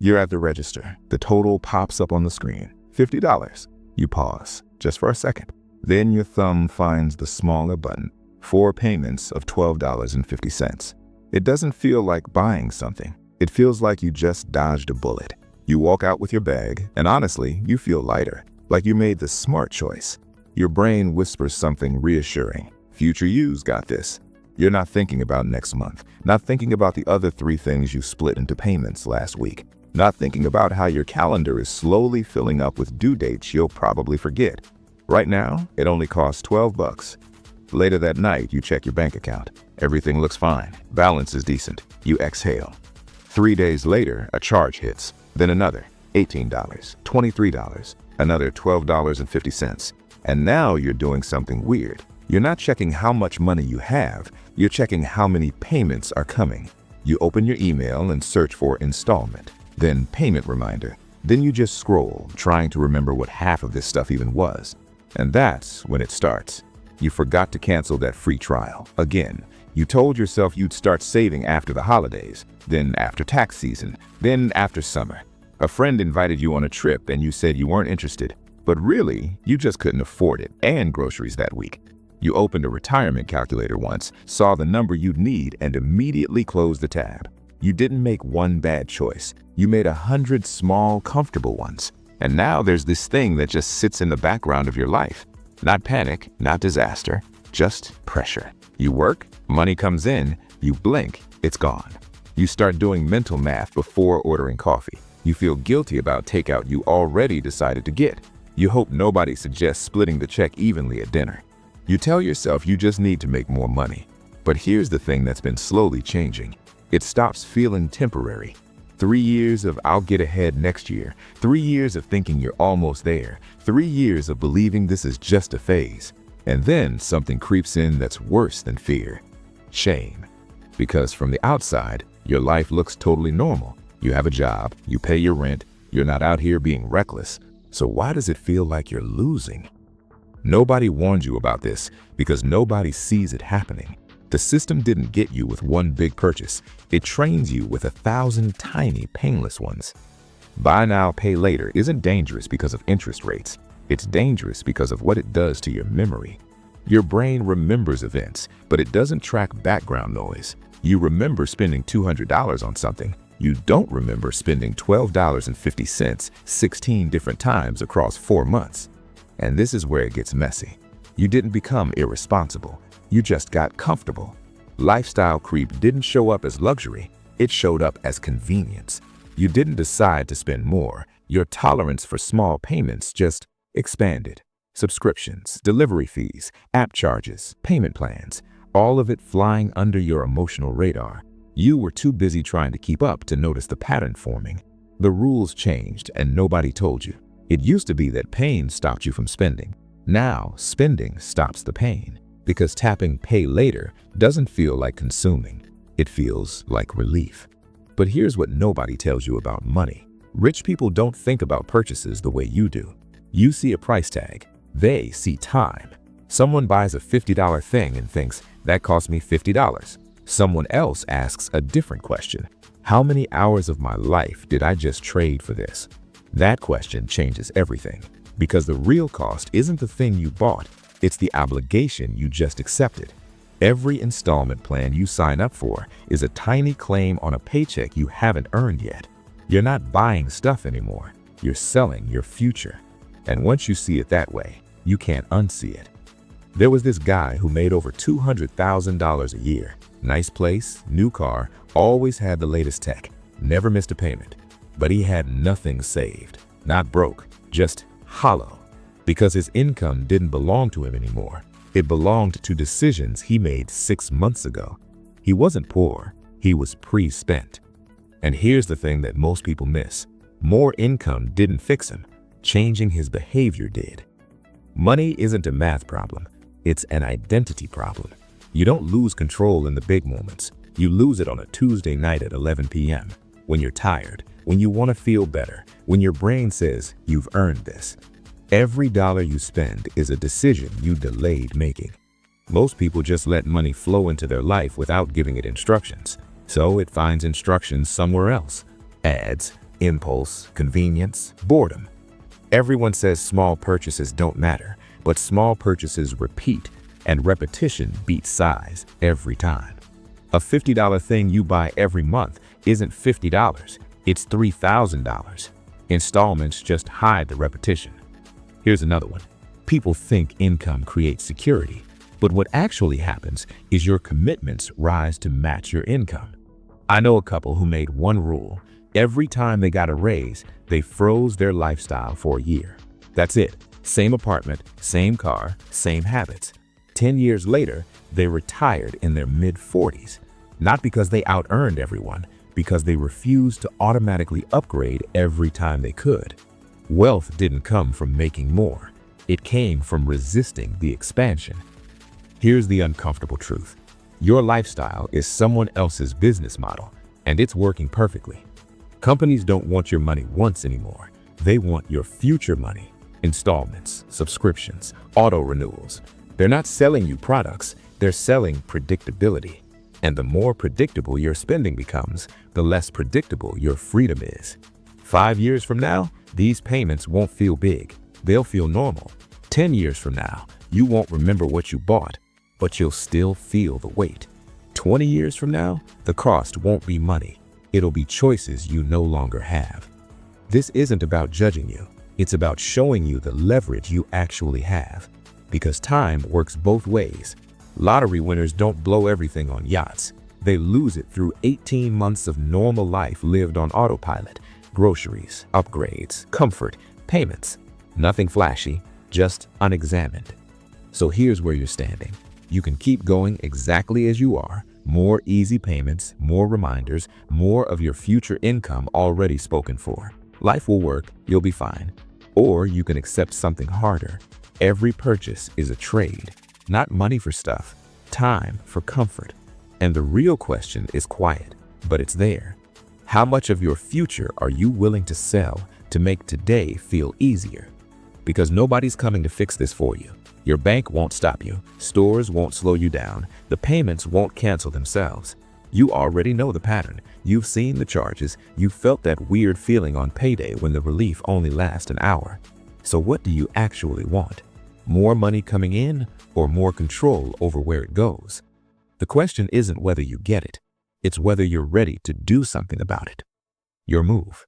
You're at the register. The total pops up on the screen. $50. You pause, just for a second. Then your thumb finds the smaller button. 4 payments of $12.50. It doesn't feel like buying something. It feels like you just dodged a bullet. You walk out with your bag, and honestly, you feel lighter, like you made the smart choice. Your brain whispers something reassuring. Future you's got this. You're not thinking about next month, not thinking about the other 3 things you split into payments last week, not thinking about how your calendar is slowly filling up with due dates you'll probably forget. Right now, it only costs $12. Later that night, you check your bank account. Everything looks fine. Balance is decent. You exhale. 3 days later, a charge hits. Then another, $18, $23, another $12.50. And now you're doing something weird. You're not checking how much money you have. You're checking how many payments are coming. You open your email and search for installment, then payment reminder. Then you just scroll, trying to remember what half of this stuff even was. And that's when it starts. You forgot to cancel that free trial. Again, you told yourself you'd start saving after the holidays, then after tax season, then after summer. A friend invited you on a trip and you said you weren't interested, but really, you just couldn't afford it and groceries that week. You opened a retirement calculator once, saw the number you'd need, and immediately closed the tab. You didn't make one bad choice. You made 100 small, comfortable ones. And now there's this thing that just sits in the background of your life. Not panic, not disaster, just pressure. You work, money comes in, you blink, it's gone. You start doing mental math before ordering coffee. You feel guilty about takeout you already decided to get. You hope nobody suggests splitting the check evenly at dinner. You tell yourself you just need to make more money. But here's the thing that's been slowly changing. It stops feeling temporary. 3 years of I'll get ahead next year. 3 years of thinking you're almost there. 3 years of believing this is just a phase. And then something creeps in that's worse than fear. Shame. Because from the outside, your life looks totally normal. You have a job, you pay your rent, you're not out here being reckless. So why does it feel like you're losing? Nobody warned you about this because nobody sees it happening. The system didn't get you with one big purchase. It trains you with 1,000 tiny, painless ones. Buy now, pay later isn't dangerous because of interest rates. It's dangerous because of what it does to your memory. Your brain remembers events, but it doesn't track background noise. You remember spending $200 on something. You don't remember spending $12.50 16 different times across 4 months. And this is where it gets messy. You didn't become irresponsible. You just got comfortable. Lifestyle creep didn't show up as luxury. It showed up as convenience. You didn't decide to spend more. Your tolerance for small payments just expanded. Subscriptions, delivery fees, app charges, payment plans, all of it flying under your emotional radar. You were too busy trying to keep up to notice the pattern forming. The rules changed and nobody told you. It used to be that pain stopped you from spending. Now, spending stops the pain. Because tapping pay later doesn't feel like consuming. It feels like relief. But here's what nobody tells you about money. Rich people don't think about purchases the way you do. You see a price tag. They see time. Someone buys a $50 thing and thinks, that cost me $50. Someone else asks a different question. How many hours of my life did I just trade for this? That question changes everything. Because the real cost isn't the thing you bought. It's the obligation you just accepted. Every installment plan you sign up for is a tiny claim on a paycheck you haven't earned yet. You're not buying stuff anymore. You're selling your future. And once you see it that way, you can't unsee it. There was this guy who made over $200,000 a year. Nice place, new car, always had the latest tech, never missed a payment. But he had nothing saved. Not broke, just hollow. Because his income didn't belong to him anymore. It belonged to decisions he made 6 months ago. He wasn't poor, he was pre-spent. And here's the thing that most people miss. More income didn't fix him. Changing his behavior did. Money isn't a math problem. It's an identity problem. You don't lose control in the big moments. You lose it on a Tuesday night at 11 p.m. when you're tired, when you want to feel better, when your brain says you've earned this. Every dollar you spend is a decision you delayed making. Most people just let money flow into their life without giving it instructions. So it finds instructions somewhere else. Ads, impulse, convenience, boredom. Everyone says small purchases don't matter, but small purchases repeat, and repetition beats size every time. A $50 thing you buy every month isn't $50, it's $3,000. Installments just hide the repetition. Here's another one. People think income creates security, but what actually happens is your commitments rise to match your income. I know a couple who made one rule. Every time they got a raise, they froze their lifestyle for a year. That's it. Same apartment, same car, same habits. 10 years later, they retired in their mid-40s. Not because they out-earned everyone, because they refused to automatically upgrade every time they could. Wealth didn't come from making more. It came from resisting the expansion. Here's the uncomfortable truth. Your lifestyle is someone else's business model, and it's working perfectly. Companies don't want your money once anymore. They want your future money. Installments, subscriptions, auto renewals. They're not selling you products, they're selling predictability. And the more predictable your spending becomes, the less predictable your freedom is. 5 years from now, these payments won't feel big. They'll feel normal. 10 years from now, you won't remember what you bought, but you'll still feel the weight. 20 years from now, the cost won't be money. It'll be choices you no longer have. This isn't about judging you. It's about showing you the leverage you actually have. Because time works both ways. Lottery winners don't blow everything on yachts. They lose it through 18 months of normal life lived on autopilot. Groceries, upgrades, comfort, payments. Nothing flashy, just unexamined. So here's where you're standing. You can keep going exactly as you are. More easy payments, more reminders, more of your future income already spoken for. Life will work, you'll be fine. Or you can accept something harder. Every purchase is a trade. Not money for stuff, time for comfort. And the real question is quiet, but it's there. How much of your future are you willing to sell to make today feel easier? Because nobody's coming to fix this for you. Your bank won't stop you. Stores won't slow you down. The payments won't cancel themselves. You already know the pattern. You've seen the charges. You've felt that weird feeling on payday when the relief only lasts an hour. So what do you actually want? More money coming in or more control over where it goes? The question isn't whether you get it. It's whether you're ready to do something about it. Your move.